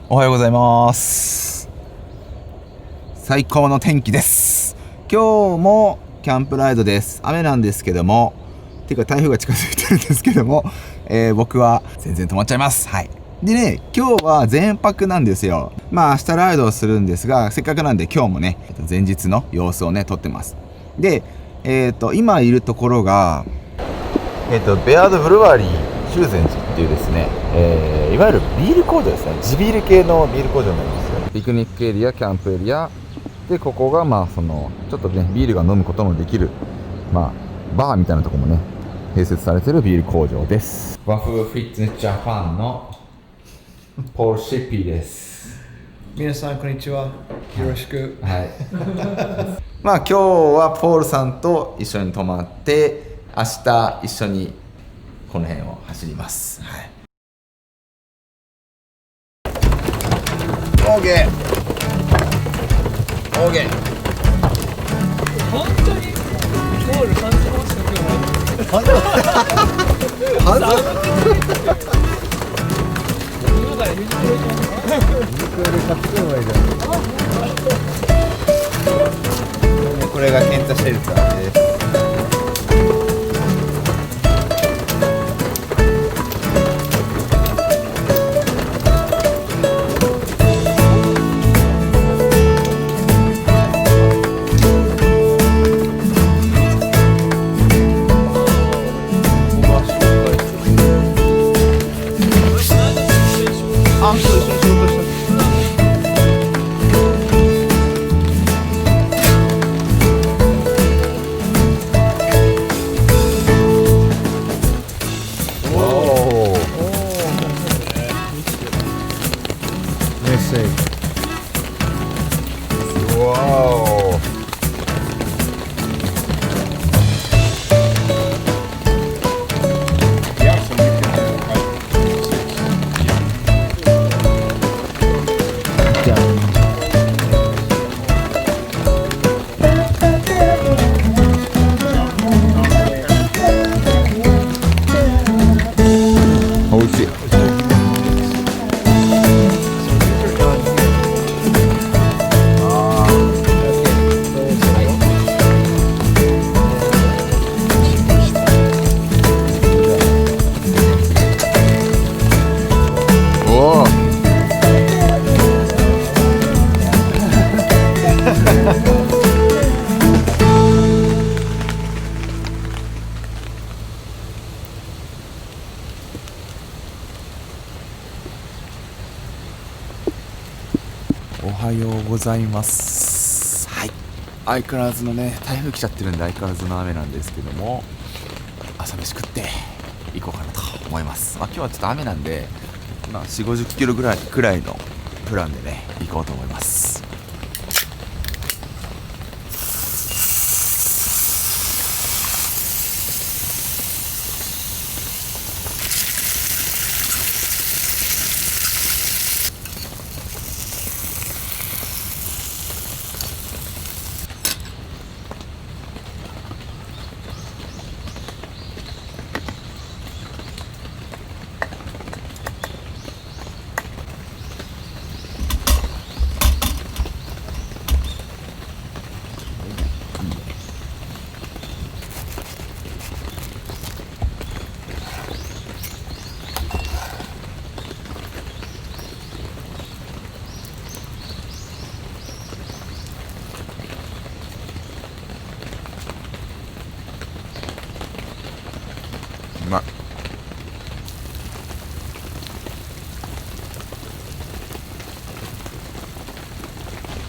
おはようございます。最高の天気です。今日もキャンプライドです。雨なんですけども、ていうか台風が近づいてるんですけども、僕は全然止まっちゃいます。はい。でね、今日は全泊なんですよ。明日ライドをするんですが、せっかくなんで今日もね、前日の様子をね、撮ってます。で、今いるところが、ベアードブルワリー修善寺っていうですね、いわゆるビール工場ですね。地ビール系のビール工場になりますよ。ピクニックエリア、キャンプエリアで、ここがちょっとねビールが飲むことのできるバーみたいなところもね併設されているビール工場です。和風フィットネスジャパンのポール・シッピーです。皆さんこんにちは。よろしく。はい。今日はポールさんと一緒に泊まって、明日一緒にこの辺を走ります。はい。オーケー。オーケー。本当にゴール感じました今日。今からユニクロ行きますか？ユニクロで買ってくればいいじゃん。これがケンタシェルターです。おはようございます。はい。相変わらずのね、台風来ちゃってるんで相変わらずの雨なんですけども、朝飯食って行こうかなと思います。今日はちょっと雨なんで、4、50キロぐらいのプランでね、行こうと思います。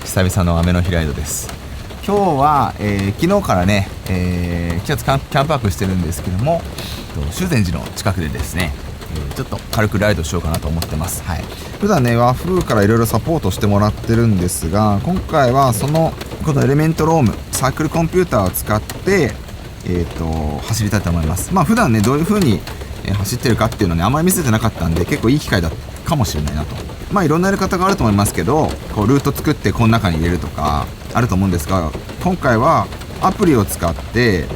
久々の雨の日ライドです。今日は、昨日からね、キャンプワークしてるんですけども、修善寺の近くでですね、ちょっと軽くライドしようかなと思ってます。はい。普段ね、和風からいろいろサポートしてもらってるんですが、今回はこのエレメントロームサークルコンピューターを使って、走りたいと思います。普段ね、どういう風に走ってるかっていうのね、あんまり見せてなかったんで、結構いい機会だかもしれないなと。いろんなやり方があると思いますけど、ルート作ってこの中に入れるとかあると思うんですが、今回はアプリを使って、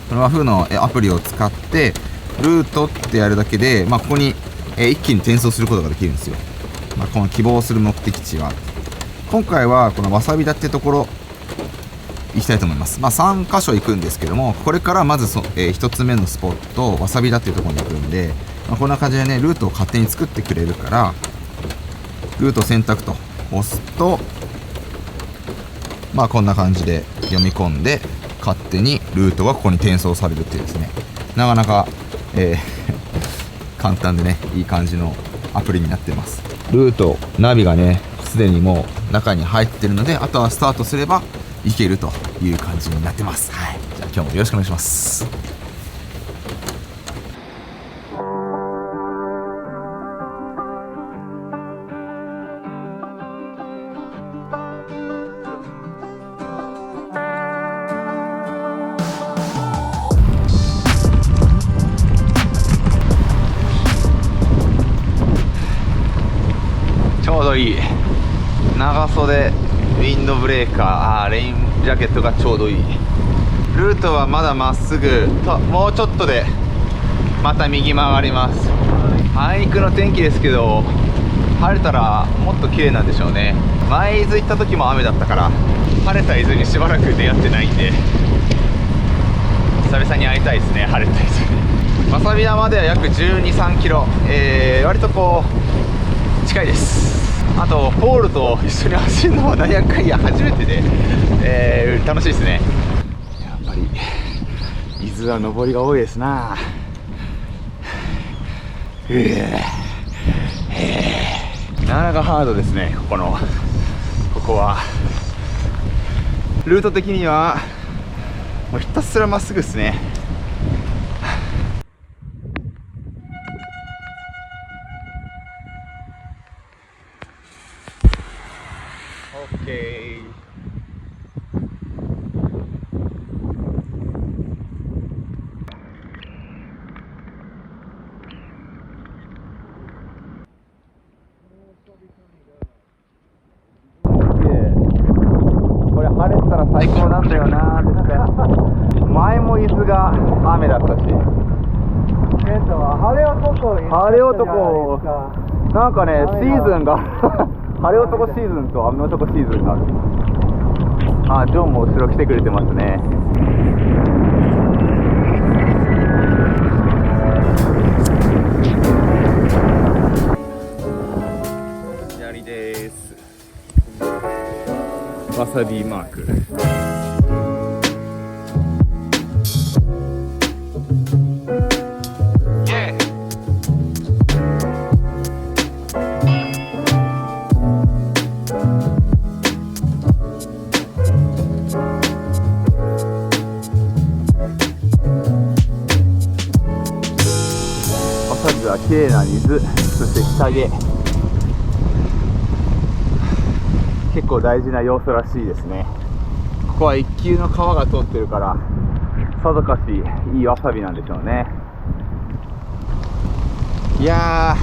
和風のアプリを使ってルートってやるだけで、ここに一気に転送することができるんですよ。この希望する目的地は今回はこのわさび田ってところ行きたいと思います。3カ所行くんですけども、これからまず1つ目のスポットわさび田っていうところに行くんで、こんな感じでねルートを勝手に作ってくれるから、ルート選択と押すとこんな感じで読み込んで勝手にルートがここに転送されるっていうですね、なかなか、簡単でねいい感じのアプリになってます。ルートナビがねすでにもう中に入ってるので、あとはスタートすれば行けるという感じになってます。はい、じゃあ今日もよろしくお願いします。ちょうどいい長袖ウィンドブレーカー、レインジャケットがちょうどいい。ルートはまだまっすぐと、もうちょっとでまた右曲がります。あいにくの天気ですけど、晴れたらもっと綺麗なんでしょうね。前伊豆行った時も雨だったから、晴れた伊豆にしばらく出会ってないんで久々に会いたいですね。晴れた伊豆わさび田までは約12、3キロ、割とこう近いです。あとポールと一緒に走るのは何やかんや初めてで、楽しいですね。やっぱり伊豆は上りが多いですな。なかなかハードですね。ここはルート的にはもうひたすらまっすぐですね。OK。これ晴れてたら最高なんだよなーって。前も伊豆が雨だったし。晴れ男晴れ男なんかねシーズンが晴れ男シーズンと雨男シーズンがある。ジョンも後ろ来てくれてますね。左です。わさびマーク。綺麗な水、そして日陰、結構大事な要素らしいですね。ここは一級の川が通ってるからさぞかしいいわさびなんでしょうね。いや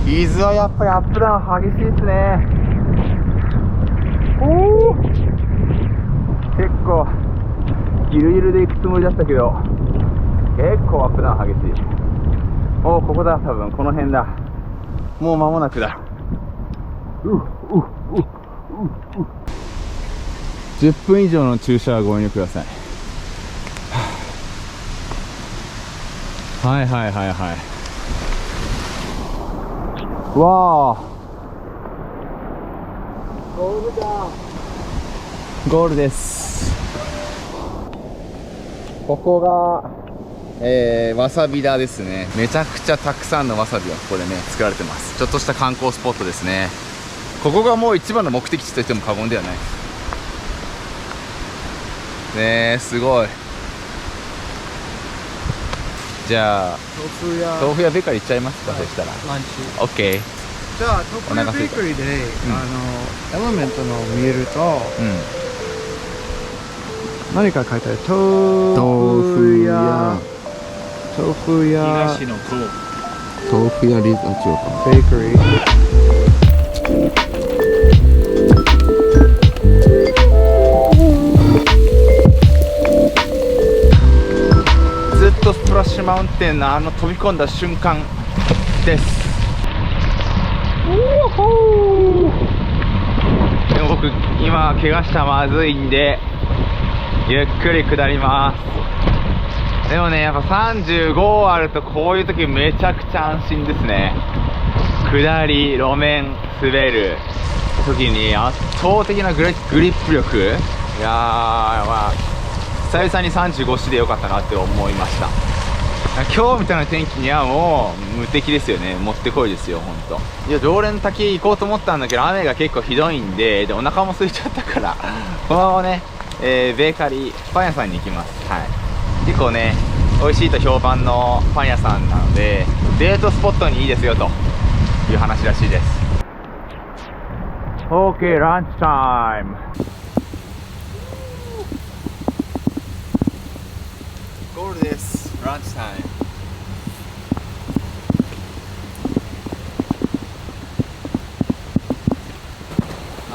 ー伊豆はやっぱりアップダウン激しいですね。おー結構ゆるゆるで行くつもりだったけど結構アップダウン激しい。おーここだ、多分この辺だ。もう間もなくだ。10分以上の駐車はご遠慮ください。はいはいはいはい。わあゴールだ。ゴールです。ここがわさび田ですね。めちゃくちゃたくさんのわさびがここでね作られてます。ちょっとした観光スポットですね。ここがもう一番の目的地と言っても過言ではないね。すごい。じゃあ豆腐屋ベーカリー行っちゃいますか。そしたらランチ。 OK。 じゃあ豆腐屋ベーカリーで、エレメントの見えると、何か書いてある。豆腐屋東の豆腐屋リゾットベーカリー。ずっとスプラッシュマウンテンの飛び込んだ瞬間です。でも僕今怪我したらまずいんでゆっくり下ります。でもね、やっぱ35あるとこういう時めちゃくちゃ安心ですね。下り、路面、滑る時に圧倒的なグリップ力。いやー、まあ久々に35してよかったなって思いました。今日みたいな天気にはもう無敵ですよね。もってこいですよ、ほんと。いや、常連の滝行こうと思ったんだけど、雨が結構ひどいんで、お腹も空いちゃったから、このままね、ベーカリー、パン屋さんに行きます。はい。結構ね、美味しいと評判のパン屋さんなので、デートスポットにいいですよという話らしいです。OK、ランチタイム。ゴールです。ランチタイム。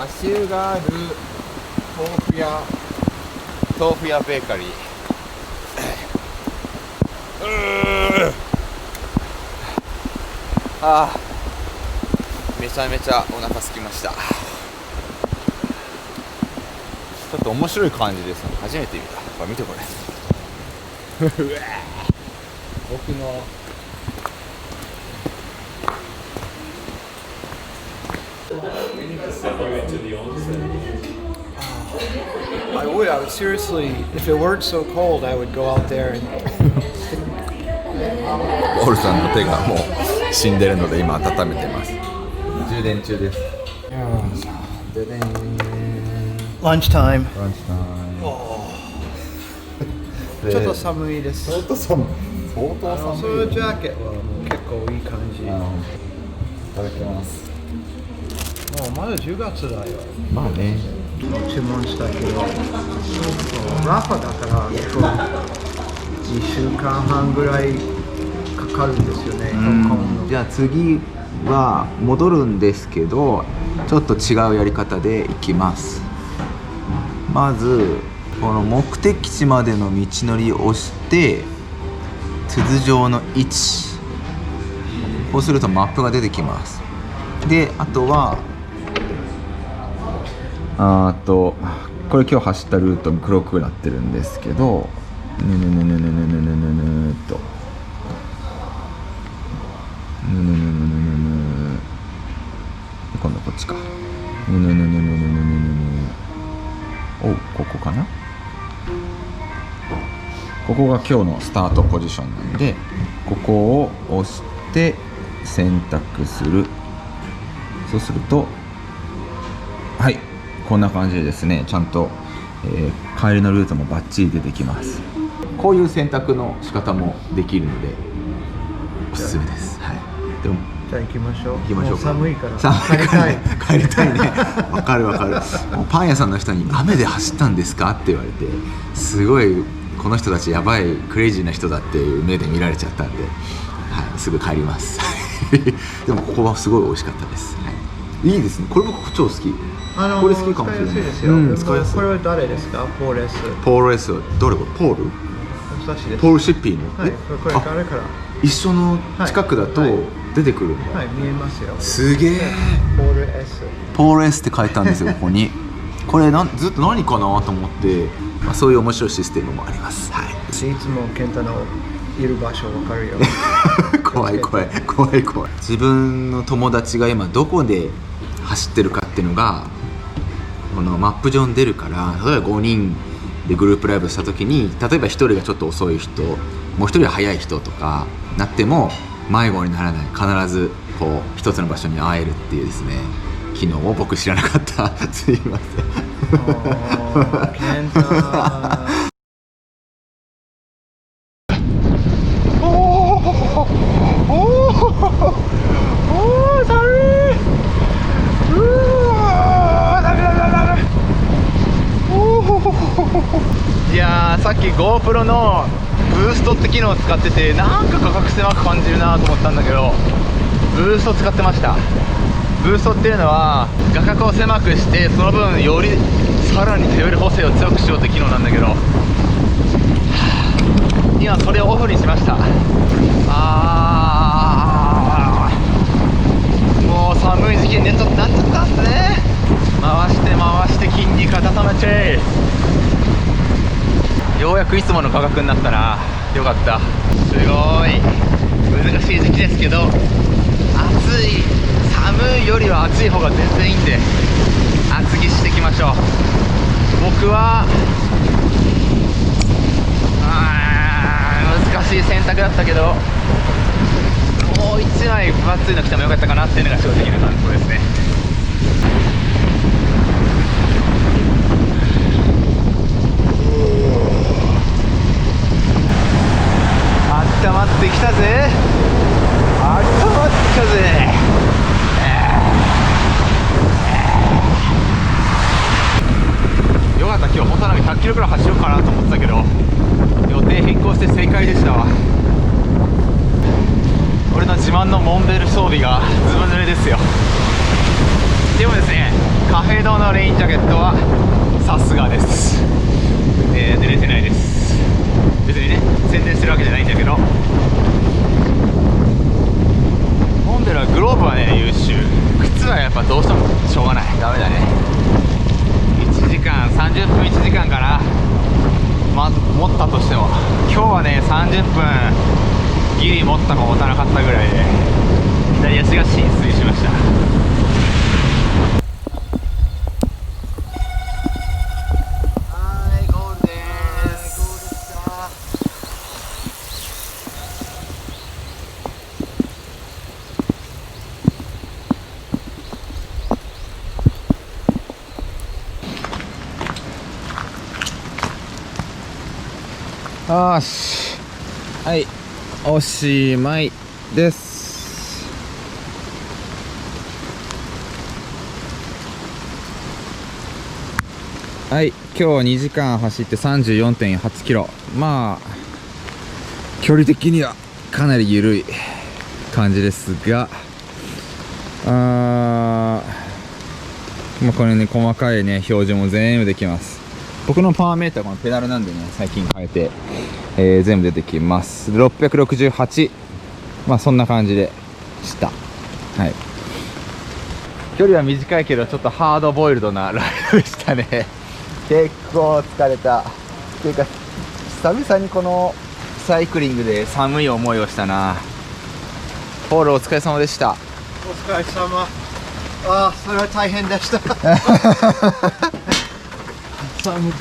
足湯がある豆腐屋ベーカリー。あー、めちゃめちゃお腹空きました。ちょっと面白い感じですね。初めて見た。これ見てこれ。僕のI would seriously, if it weren't so cold, I would go out there and オールさんの手がもう死んでるので今温めてます。充電中です。ででん。 lunchtime. ランチタイム。ちょっと寒いです。相当寒い。相当寒い。そういうジャケットはもう結構いい感じ。いただきます。もうまだ10月だよ。まあね。注文したけど、ラファだから2週間半ぐらいかかるんですよね。じゃあ次は戻るんですけど、ちょっと違うやり方で行きます。まずこの目的地までの道のりを押して筒状の位置、こうするとマップが出てきます。で、あとはこれ今日走ったルート黒くなってるんですけど、今度こっちか。お、ここかな。ここが今日のスタートポジションなんで、ここを押して選択する。そうすると、はい、こんな感じでですね、ちゃんと、帰りのルートもバッチリ出てきます。こういう選択の仕方もできるのでおすすめです。はい。でもじゃあ行きましょう。行きましょうか。寒いから寒いからね、帰りたいね。わかるわかる。もうパン屋さんの人に雨で走ったんですかって言われて、すごいこの人たちやばいクレイジーな人だっていう目で見られちゃったんで、はい、すぐ帰ります。でもここはすごい美味しかったです。はい、いいですね。これ僕超好き。これ好きかもしれない。使いやすいですよ。使いやすい。これは誰ですか？ポーレス。ポーレス、どれこれ？ポール？私です。ポールシッピーの。はい。これ誰から？一緒の近くだと出てくるんだ。はい、見えますよ。すげえ。ポール S。ポール S って書いたんですよ、ここに。これずっと何かなと思って、まあ、そういう面白いシステムもあります。はい。いつも健太のいる場所わかるよ。怖い。自分の友達が今どこで走ってるかっていうのがこのマップ上に出るから、例えば5人でグループライブした時に、例えば1人がちょっと遅い人、もう1人は速い人とかなっても迷子にならない、必ずこう一つの場所に会えるっていうですね、機能を僕知らなかった。すいません。健太。いやー、さっき GoPro のブーストって機能を使ってて、なんか価格狭く感じるなと思ったんだけど、ブースト使ってました。ブーストっていうのは画角を狭くして、その分よりさらに手寄り補正を強くしようって機能なんだけど、今それをオフにしました。もう寒いけ寝となっちゃったんすね。回して筋肉温めちゃえ。ようやくいつもの価格になったな。よかった。すごい難しい時期ですけど、暑い寒いよりは暑い方が全然いいんで厚着していきましょう。僕は難しい選択だったけど、もう1枚分厚いの着てもよかったかなっていうのが正直な感想ですね。あったまってきたぜ。あったまってきたぜ。よかった。今日本当はなんか100キロくらい走ろうかなと思ってたけど、予定変更して正解でしたわ。俺の自慢のモンベル装備がずぶ濡れですよ。でもですね、カフェドのレインジャケットはさすがです。濡れてないです。別にね宣伝してるわけじゃないんだけど、モンベルはグローブはね優秀。靴はやっぱどうしてもしょうがない、ダメだね。1時間30分1時間かな、持ったとしても今日はね30分ギリ持ったか持たなかったぐらいで左足が浸水しました。はい、ゴールです。よし、はい、おしまいです。はい、今日2時間走って 34.8 キロ。まあ距離的にはかなり緩い感じですが、まあこれね細かいね表示も全部できます。僕のパワーメーターこのペダルなんでね最近変えて、全部出てきます。668、まあそんな感じでした。はい、距離は短いけどちょっとハードボイルドなライドでしたね。結構疲れたっていうか、久々にこのサイクリングで寒い思いをしたな。ポールお疲れ様でした。お疲れ様。ああ、それは大変でした。寒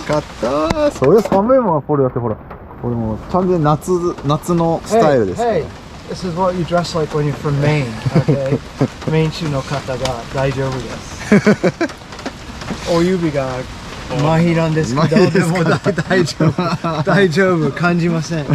かった。それ寒いもん、ポールだってほら。これもう完全に夏のスタイルですから。Hey, this is what you dress like when you're from Maine. Okay? メイン州の方が大丈夫です。お指が麻痺なんですけど、でも大丈夫感じません。